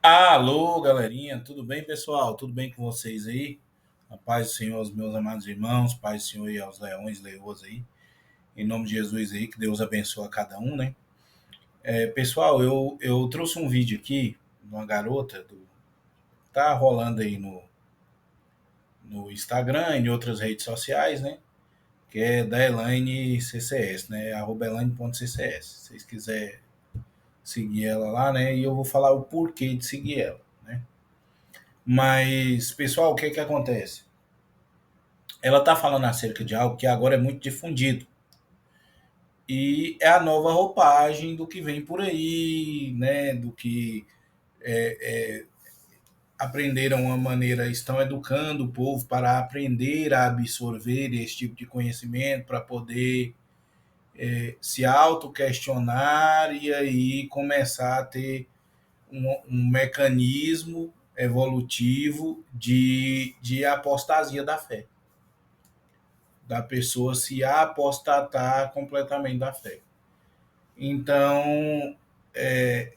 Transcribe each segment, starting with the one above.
Alô, galerinha, tudo bem, pessoal? Tudo bem com vocês aí? A paz do Senhor aos meus amados irmãos, paz do Senhor e aos leões, leoas aí. Em nome de Jesus aí, que Deus abençoe a cada um, né? Pessoal, eu trouxe um vídeo aqui de uma garota, tá rolando aí no Instagram e em outras redes sociais, né? Que é da Elaine CCS, né? @elaine.ccs. Se vocês quiserem seguir ela lá, né? E eu vou falar o porquê de seguir ela, né? Mas, pessoal, o que que acontece? Ela está falando acerca de algo que agora é muito difundido. E é a nova roupagem do que vem por aí, né? Do que aprenderam uma maneira, estão educando o povo para aprender a absorver esse tipo de conhecimento, para poder se auto-questionar e aí começar a ter um mecanismo evolutivo de apostasia da fé, da pessoa se apostatar completamente da fé. Então,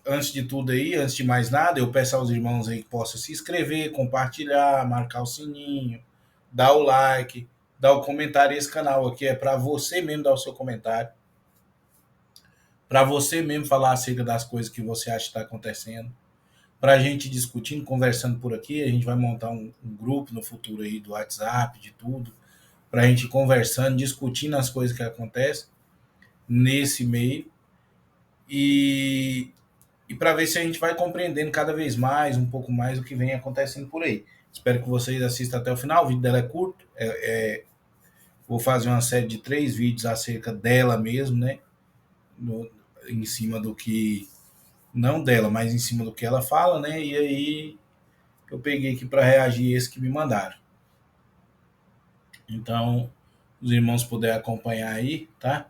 antes de tudo aí, antes de mais nada, eu peço aos irmãos aí que possam se inscrever, compartilhar, marcar o sininho, dar o like, dar o comentário. Esse canal aqui é para você mesmo dar o seu comentário, para você mesmo falar acerca das coisas que você acha que está acontecendo, para a gente discutindo, conversando por aqui. A gente vai montar um grupo no futuro aí do WhatsApp, de tudo, para a gente conversando, discutindo as coisas que acontecem nesse meio e, e para ver se a gente vai compreendendo cada vez mais, um pouco mais, o que vem acontecendo por aí. Espero que vocês assistam até o final. O vídeo dela é curto. Vou fazer uma série de 3 vídeos acerca dela mesmo, né? No, em cima do que. Não dela, mas em cima do que ela fala, né? E aí eu peguei aqui para reagir a esse que me mandaram. Então, os irmãos puderem acompanhar aí, tá?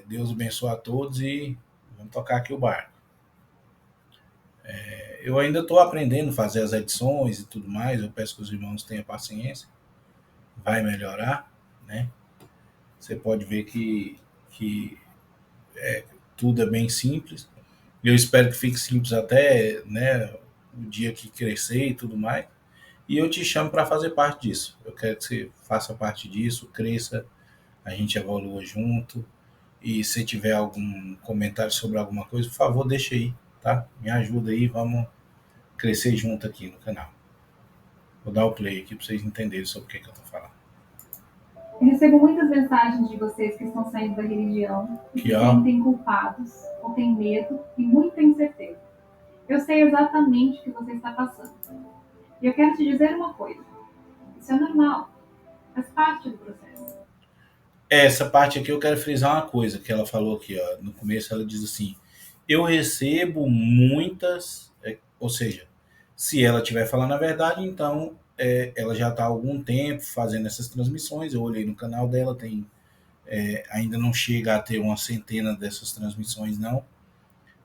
Deus abençoe a todos e vamos tocar aqui o barco. Eu ainda estou aprendendo a fazer as edições e tudo mais. Eu peço que os irmãos tenham paciência. Vai melhorar, né? Você pode ver que tudo é bem simples. Eu espero que fique simples até, né, o dia que crescer e tudo mais. E eu te chamo para fazer parte disso. Eu quero que você faça parte disso, cresça, a gente evolua junto. E se tiver algum comentário sobre alguma coisa, por favor, deixa aí, tá? Me ajuda aí, vamos crescer junto aqui no canal. Vou dar o play aqui para vocês entenderem sobre o que eu estou falando. Eu recebo muitas mensagens de vocês que estão saindo da religião e Aqui, se ó. sentem culpados, ou têm medo e muita incerteza. Eu sei exatamente o que você está passando. E eu quero te dizer uma coisa: isso é normal, faz parte do processo. Essa parte aqui eu quero frisar uma coisa que ela falou aqui, ó. No começo ela diz assim: eu recebo muitas, ou seja, se ela estiver falando a verdade, então ela já está há algum tempo fazendo essas transmissões. Eu olhei no canal dela, tem ainda não chega a ter uma centena dessas transmissões, não,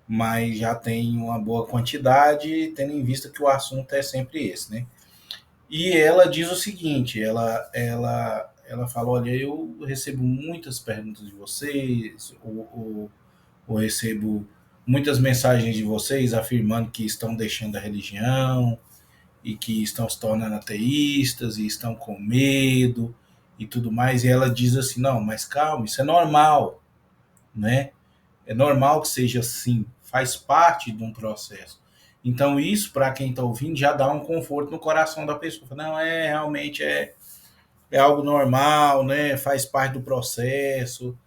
mas já tem uma boa quantidade, tendo em vista que o assunto é sempre esse, né? E ela diz o seguinte, ela fala, olha, eu recebo muitas perguntas de vocês, ou recebo muitas mensagens de vocês afirmando que estão deixando a religião e que estão se tornando ateístas e estão com medo e tudo mais. E ela diz assim, não, mas calma, isso é normal, né? É normal que seja assim, faz parte de um processo. Então, isso, para quem está ouvindo, já dá um conforto no coração da pessoa. Não, realmente é algo normal, né? Faz parte do processo.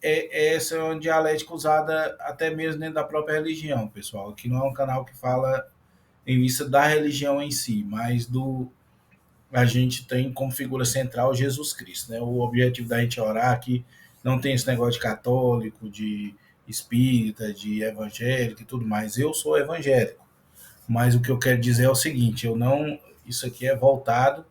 Essa é uma dialética usada até mesmo dentro da própria religião, pessoal. Aqui não é um canal que fala em vista da religião em si, mas a gente tem como figura central Jesus Cristo, né? O objetivo da gente orar aqui não tem esse negócio de católico, de espírita, de evangélico e tudo mais. Eu sou evangélico, mas o que eu quero dizer é o seguinte: eu não, isso aqui é voltado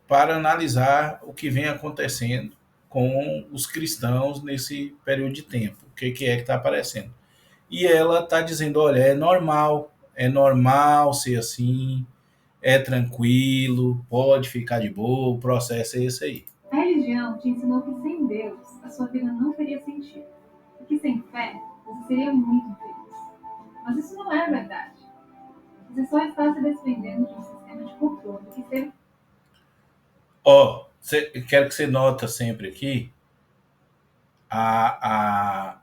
para analisar o que vem acontecendo com os cristãos nesse período de tempo, o que é que está aparecendo. E ela está dizendo, olha, é normal ser assim, é tranquilo, pode ficar de boa, o processo é esse aí. A religião te ensinou que sem Deus a sua vida não teria sentido. E que sem fé você seria muito infeliz. Mas isso não é verdade. Você só está se desprendendo de um sistema de controle que ser. Ó, quero que você nota sempre aqui a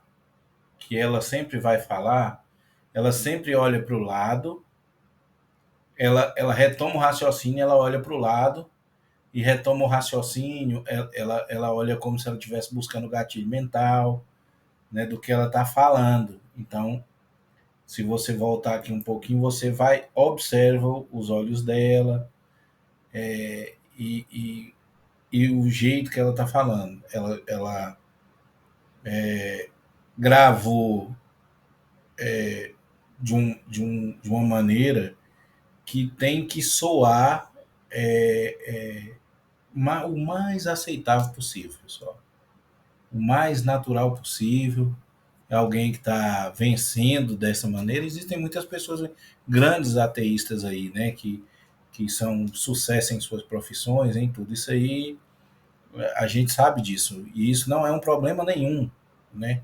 que ela sempre vai falar, ela sempre olha para o lado, ela retoma o raciocínio, ela olha para o lado e retoma o raciocínio, ela olha como se ela estivesse buscando o gatilho mental, né, do que ela está falando. Então, se você voltar aqui um pouquinho, você vai, observa os olhos dela e, e, e o jeito que ela está falando. Ela gravou de uma maneira que tem que soar o mais aceitável possível, pessoal. O mais natural possível. É alguém que está vencendo dessa maneira. Existem muitas pessoas, grandes ateístas aí, né, que são sucesso em suas profissões, em tudo isso aí, a gente sabe disso. E isso não é um problema nenhum, né?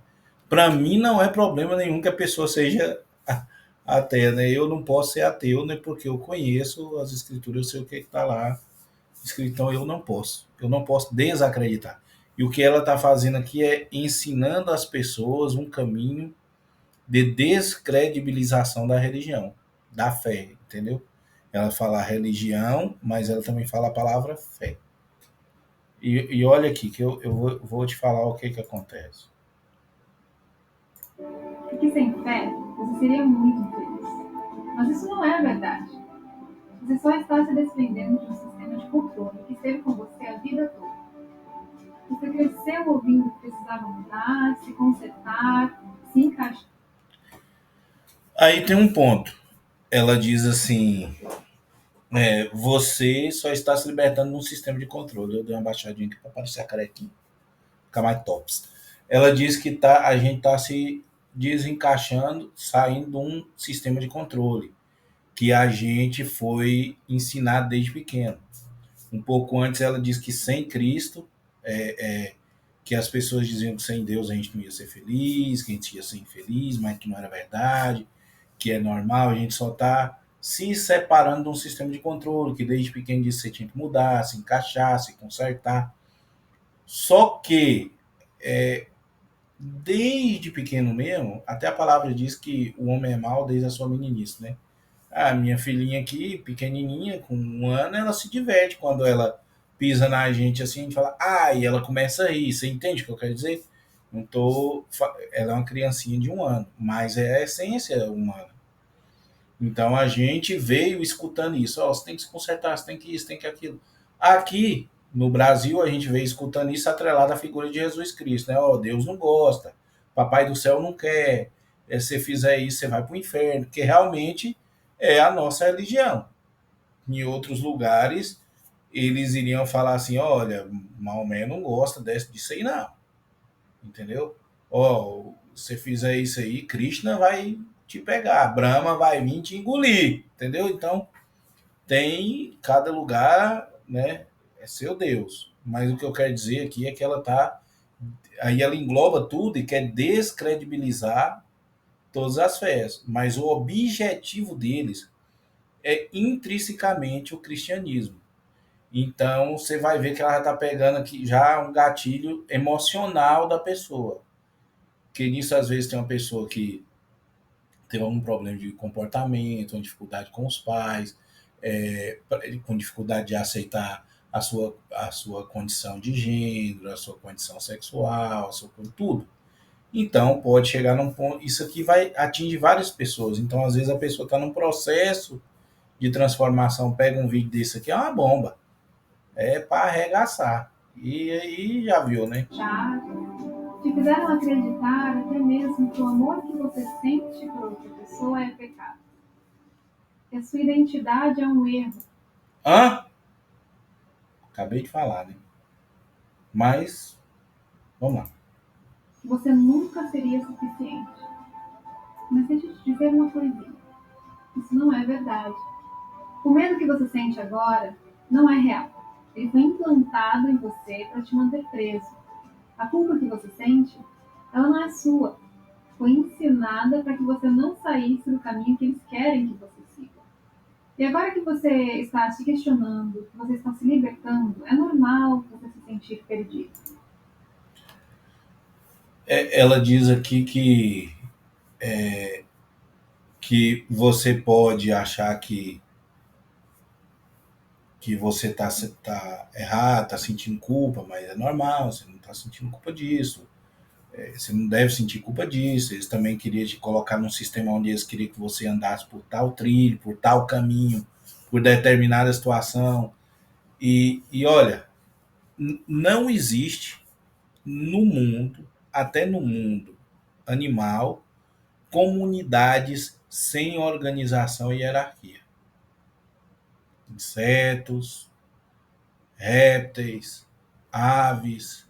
Para mim não é problema nenhum que a pessoa seja ateia, né? Eu não posso ser ateu, né? Porque eu conheço as escrituras, eu sei o que está lá escrito, então eu não posso. Eu não posso desacreditar. E o que ela está fazendo aqui é ensinando às pessoas um caminho de descredibilização da religião, da fé, entendeu? Ela fala religião, mas ela também fala a palavra fé. E olha aqui, que eu vou te falar o que, que acontece. Porque sem fé, você seria muito infeliz. Mas isso não é verdade. Você só está se desprendendo de um sistema de controle que esteve com você a vida toda. Você cresceu ouvindo que precisava mudar, se consertar, se encaixar. Aí tem um ponto. Ela diz assim: você só está se libertando de um sistema de controle. Eu dei uma baixadinha aqui para aparecer a carequinha, ficar mais tops. Ela diz que a gente está se desencaixando, saindo de um sistema de controle que a gente foi ensinado desde pequeno. Um pouco antes ela diz que sem Cristo, que as pessoas diziam que sem Deus a gente não ia ser feliz, que a gente ia ser infeliz, mas que não era verdade, que é normal, a gente só está se separando de um sistema de controle, que desde pequeno disse que você tinha que mudar, se encaixar, se consertar. Só que desde pequeno mesmo, até a palavra diz que o homem é mau desde a sua meninice, né? A minha filhinha aqui, pequenininha, com 1 ano, ela se diverte quando ela pisa na gente assim, a gente fala, e ela começa a rir. Você entende o que eu quero dizer? Não tô. Ela é uma criancinha de 1 ano, mas é a essência humana. Então a gente veio escutando isso. Você tem que se consertar, você tem que isso, tem que aquilo. Aqui no Brasil a gente veio escutando isso atrelado à figura de Jesus Cristo, né? Deus não gosta, Papai do céu não quer. Se você fizer isso, você vai para o inferno, porque realmente é a nossa religião. Em outros lugares, eles iriam falar assim: olha, Maomé não gosta disso aí, não. Entendeu? Se fizer isso aí, Krishna vai te pegar, Brahma vai vir te engolir. Entendeu? Então, tem cada lugar, né? É seu Deus. Mas o que eu quero dizer aqui é que ela tá. Aí ela engloba tudo e quer descredibilizar todas as fés. Mas o objetivo deles é intrinsecamente o cristianismo. Então, você vai ver que ela está pegando aqui já um gatilho emocional da pessoa. Porque nisso, às vezes, tem uma pessoa que teve algum problema de comportamento, uma dificuldade com os pais, com dificuldade de aceitar a sua condição de gênero, a sua condição sexual, tudo. Então, pode chegar num ponto. Isso aqui vai atingir várias pessoas. Então, às vezes, a pessoa está num processo de transformação, pega um vídeo desse aqui, é uma bomba. É para arregaçar. E aí já viu, né? Te fizeram acreditar até mesmo que o amor que você sente por outra pessoa é pecado. Que a sua identidade é um erro. Hã? Acabei de falar, né? Mas, vamos lá. Você nunca seria suficiente. Mas deixa eu te dizer uma coisinha. Isso não é verdade. O medo que você sente agora não é real. Ele foi implantado em você para te manter preso. A culpa que você sente, ela não é sua. foi ensinada para que você não saísse do caminho que eles querem que você siga. E agora que você está se questionando, que você está se libertando, é normal você se sentir perdido. Ela diz aqui que você pode achar que você tá errado, tá sentindo culpa, mas é normal, você não tá sentindo culpa disso. Você não deve sentir culpa disso. Eles também queriam te colocar num sistema onde eles queriam que você andasse por tal trilho, por tal caminho, por determinada situação. E olha, não existe no mundo, até no mundo animal, comunidades sem organização e hierarquia. Insetos, répteis, aves,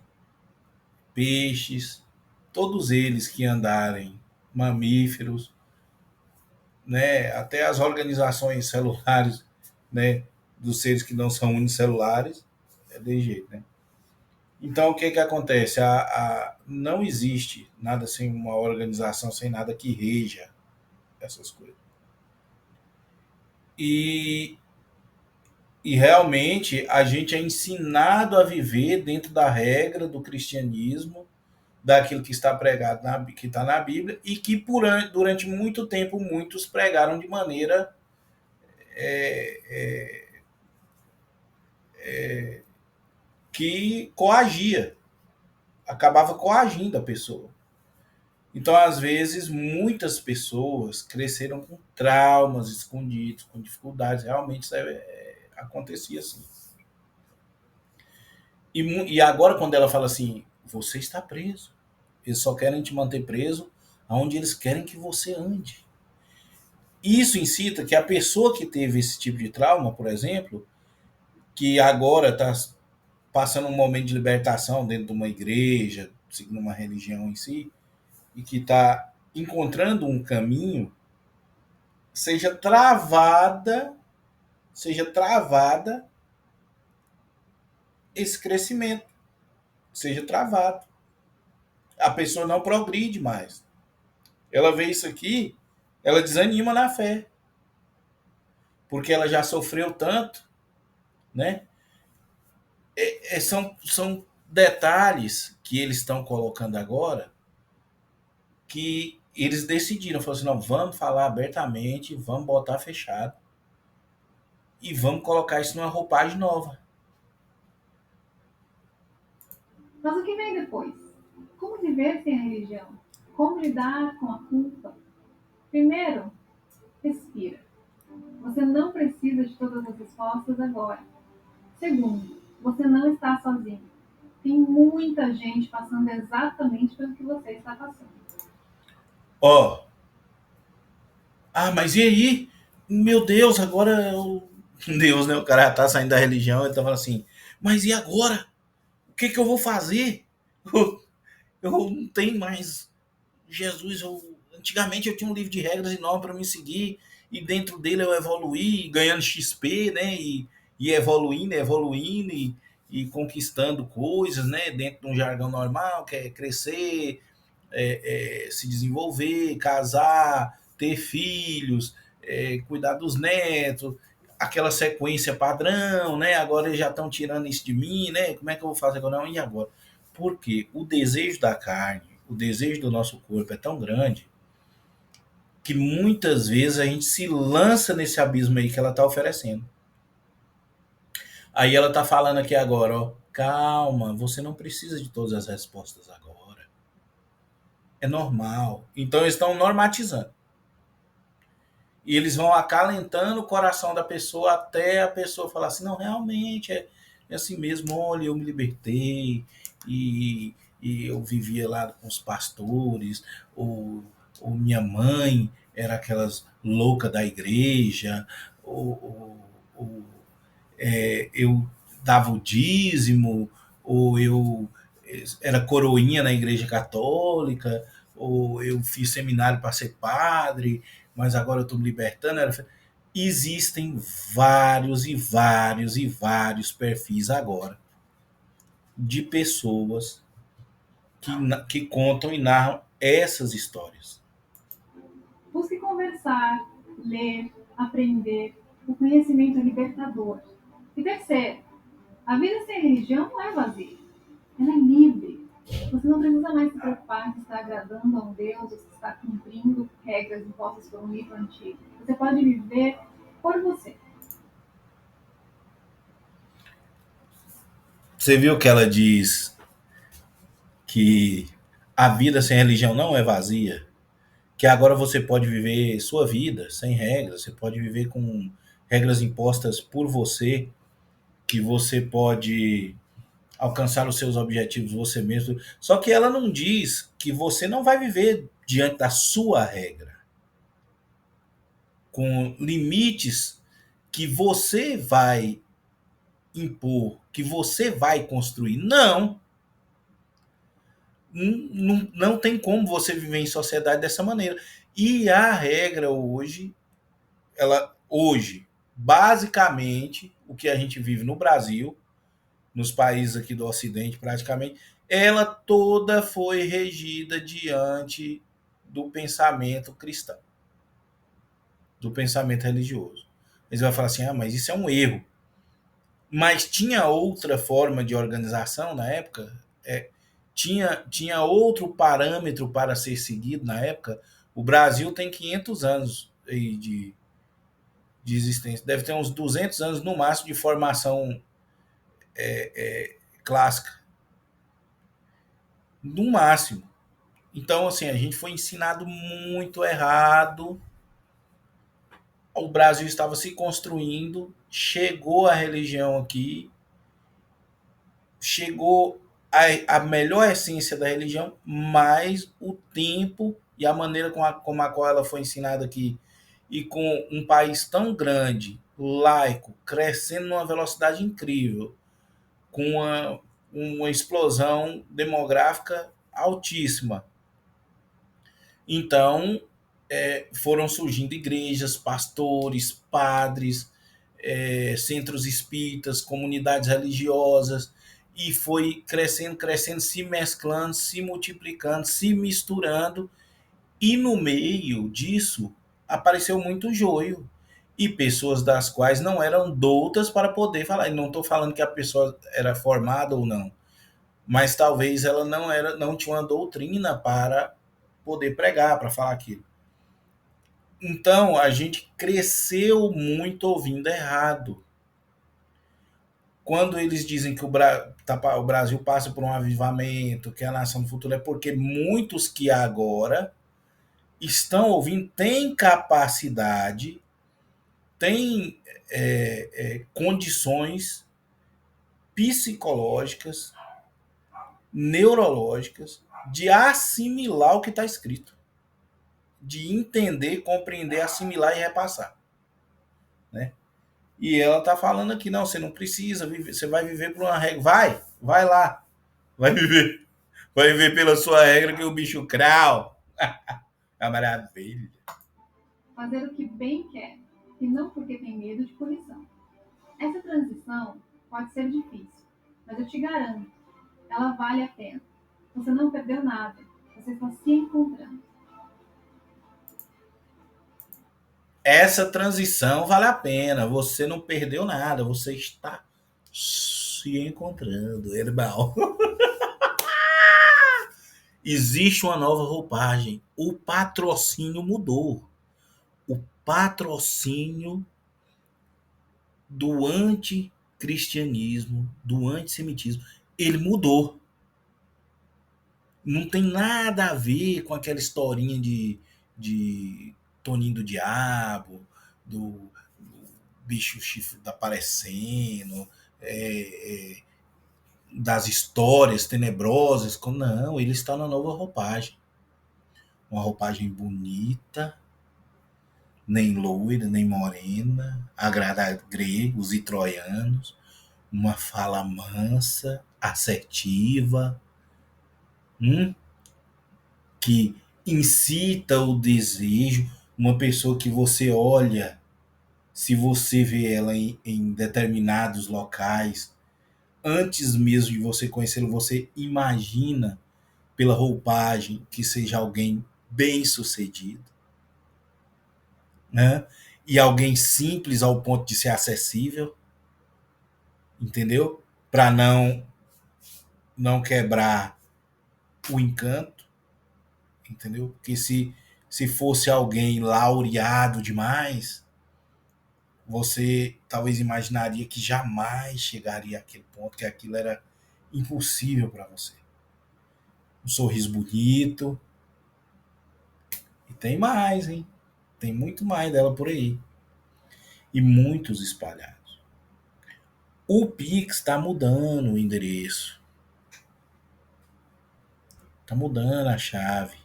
peixes, todos eles que andarem, mamíferos, né, até as organizações celulares, né, dos seres que não são unicelulares, é de jeito, né? Então, o que que acontece? Não existe nada sem uma organização, sem nada que reja essas coisas. E, e realmente a gente é ensinado a viver dentro da regra do cristianismo, daquilo que está pregado, que está na Bíblia, e que durante muito tempo muitos pregaram de maneira é, é, que coagia, acabava coagindo a pessoa. Então, às vezes, muitas pessoas cresceram com traumas escondidos, com dificuldades. Realmente isso acontecia assim. E agora, quando ela fala assim, você está preso. Eles só querem te manter preso aonde eles querem que você ande. Isso incita que a pessoa que teve esse tipo de trauma, por exemplo, que agora está passando um momento de libertação dentro de uma igreja, seguindo uma religião em si, e que está encontrando um caminho, seja travada, seja travada esse crescimento, seja travado. A pessoa não progride mais. Ela vê isso aqui, ela desanima na fé, porque ela já sofreu tanto, né? São detalhes que eles estão colocando agora que eles decidiram, falaram assim, não, vamos falar abertamente, vamos botar fechado e vamos colocar isso numa roupagem nova. Mas o que vem depois? Como viver sem a religião? Como lidar com a culpa? Primeiro, respira. Você não precisa de todas as respostas agora. Segundo, você não está sozinho. Tem muita gente passando exatamente pelo que você está passando. Ó, mas e aí? Meu Deus, agora Deus, né? O cara já tá saindo da religião, ele tá falando assim, mas e agora? O que que eu vou fazer? Eu não tenho mais Jesus. Antigamente eu tinha um livro de regras enorme para me seguir, e dentro dele eu evoluí, ganhando XP, né? E evoluindo, evoluindo e conquistando coisas, né? Dentro de um jargão normal, que é crescer, se desenvolver, casar, ter filhos, cuidar dos netos, aquela sequência padrão, né? Agora eles já estão tirando isso de mim, né? Como é que eu vou fazer agora? Não, e agora? Porque o desejo da carne, o desejo do nosso corpo é tão grande que muitas vezes a gente se lança nesse abismo aí que ela está oferecendo. Aí ela está falando aqui agora, ó, calma, você não precisa de todas as respostas agora. É normal. Então eles estão normatizando. E eles vão acalentando o coração da pessoa até a pessoa falar assim, não, realmente é assim mesmo, olha, eu me libertei e eu vivia lá com os pastores, ou minha mãe era aquelas louca da igreja, ou eu dava o dízimo, ou eu era coroinha na igreja católica, ou eu fiz seminário para ser padre, mas agora eu estou me libertando. Existem vários e vários e vários perfis agora de pessoas que contam e narram essas histórias. Busque conversar, ler, aprender. O conhecimento é libertador. E terceiro, a vida sem religião não é vazia. Ela é livre. Você não precisa mais se preocupar se está agradando a um Deus ou se está cumprindo regras impostas por um livro antigo. Você pode viver por você. Você viu que ela diz que a vida sem religião não é vazia? Que agora você pode viver sua vida sem regras, você pode viver com regras impostas por você, que você pode alcançar os seus objetivos você mesmo. Só que ela não diz que você não vai viver diante da sua regra, com limites que você vai impor, que você vai construir. Não. Não tem como você viver em sociedade dessa maneira. E a regra hoje, basicamente, o que a gente vive no Brasil, nos países aqui do Ocidente, praticamente, ela toda foi regida diante do pensamento cristão, do pensamento religioso. Eles vão falar assim, mas isso é um erro. Mas tinha outra forma de organização na época? Tinha outro parâmetro para ser seguido na época? O Brasil tem 500 anos de existência. Deve ter uns 200 anos no máximo de formação clássica. No máximo. Então, assim, a gente foi ensinado muito errado. O Brasil estava se construindo, chegou a religião aqui, chegou a melhor essência da religião, mas o tempo e a maneira como a qual ela foi ensinada aqui, e com um país tão grande, laico, crescendo numa velocidade incrível, com uma explosão demográfica altíssima. Então, foram surgindo igrejas, pastores, padres, centros espíritas, comunidades religiosas, e foi crescendo, crescendo, se mesclando, se multiplicando, se misturando, e no meio disso apareceu muito joio, e pessoas das quais não eram doutas para poder falar. E não estou falando que a pessoa era formada ou não, mas talvez ela não tinha uma doutrina para poder pregar, para falar aquilo. Então, a gente cresceu muito ouvindo errado. Quando eles dizem que o Brasil passa por um avivamento, que é a nação do futuro, é porque muitos que agora estão ouvindo têm capacidade, têm condições psicológicas, neurológicas, de assimilar o que está escrito, de entender, compreender, assimilar e repassar, né? E ela tá falando aqui, não, você não precisa viver, você vai viver por uma regra. Vai lá. Vai viver. Vai viver pela sua regra que o bicho crau. É uma maravilha. Fazer o que bem quer, e não porque tem medo de punição. Essa transição pode ser difícil, mas eu te garanto, ela vale a pena. Você não perdeu nada, você está se encontrando. Essa transição vale a pena. Você não perdeu nada, você está se encontrando, irmão. Existe uma nova roupagem. O patrocínio mudou. O patrocínio do anticristianismo, do antissemitismo, ele mudou. Não tem nada a ver com aquela historinha de Toninho do Diabo, do bicho chifre aparecendo, das histórias tenebrosas. Não, ele está na nova roupagem. Uma roupagem bonita, nem loira, nem morena, agrada a gregos e troianos, uma fala mansa, assertiva, que incita o desejo, uma pessoa que você olha, se você vê ela em determinados locais, antes mesmo de você conhecê-lo, você imagina pela roupagem, que seja alguém bem-sucedido, né? E alguém simples ao ponto de ser acessível, entendeu? Para não quebrar o encanto, entendeu? Porque se fosse alguém laureado demais, você talvez imaginaria que jamais chegaria àquele ponto, que aquilo era impossível para você. Um sorriso bonito. E tem mais, hein? Tem muito mais dela por aí. E muitos espalhados. O Pix está mudando o endereço. Está mudando a chave.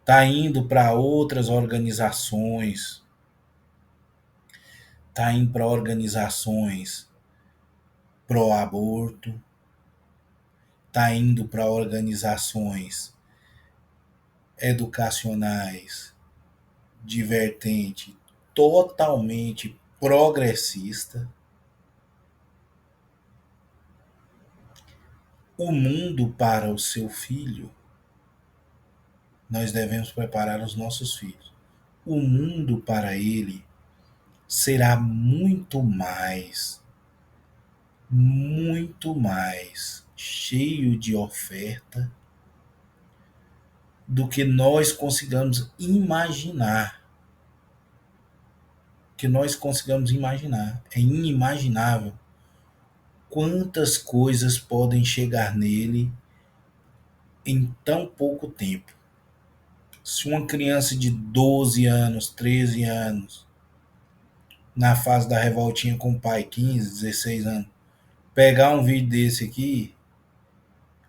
Está indo para outras organizações. Está indo para organizações pró-aborto. Está indo para organizações educacionais de vertente totalmente progressista. O mundo para o seu filho, nós devemos preparar os nossos filhos. O mundo para ele será muito mais cheio de oferta do que nós consigamos imaginar. Que nós consigamos imaginar. É inimaginável quantas coisas podem chegar nele em tão pouco tempo. Se uma criança de 12 anos, 13 anos, na fase da revoltinha com o pai, 15, 16 anos, pegar um vídeo desse aqui,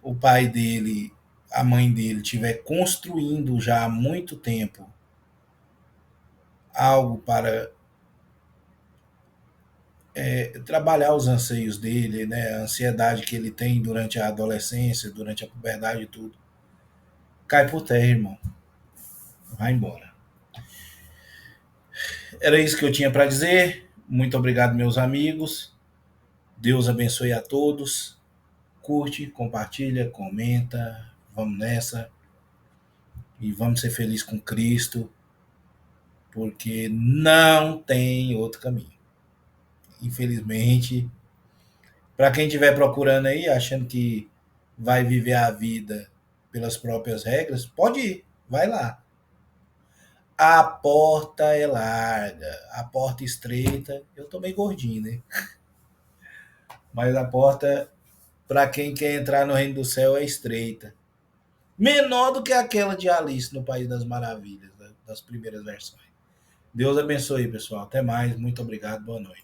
o pai dele, a mãe dele, estiver construindo já há muito tempo algo para trabalhar os anseios dele, né, a ansiedade que ele tem durante a adolescência, durante a puberdade e tudo, cai por terra, irmão. Vai embora. Era isso que eu tinha para dizer. Muito obrigado, meus amigos. Deus abençoe a todos. Curte, compartilha, comenta. Vamos nessa. E vamos ser felizes com Cristo, porque não tem outro caminho. Infelizmente, para quem estiver procurando aí, achando que vai viver a vida pelas próprias regras, pode ir, vai lá. A porta é larga, a porta estreita. Eu tô meio gordinho, né? Mas a porta, para quem quer entrar no reino do céu, é estreita. Menor do que aquela de Alice no País das Maravilhas, das primeiras versões. Deus abençoe, pessoal. Até mais. Muito obrigado. Boa noite.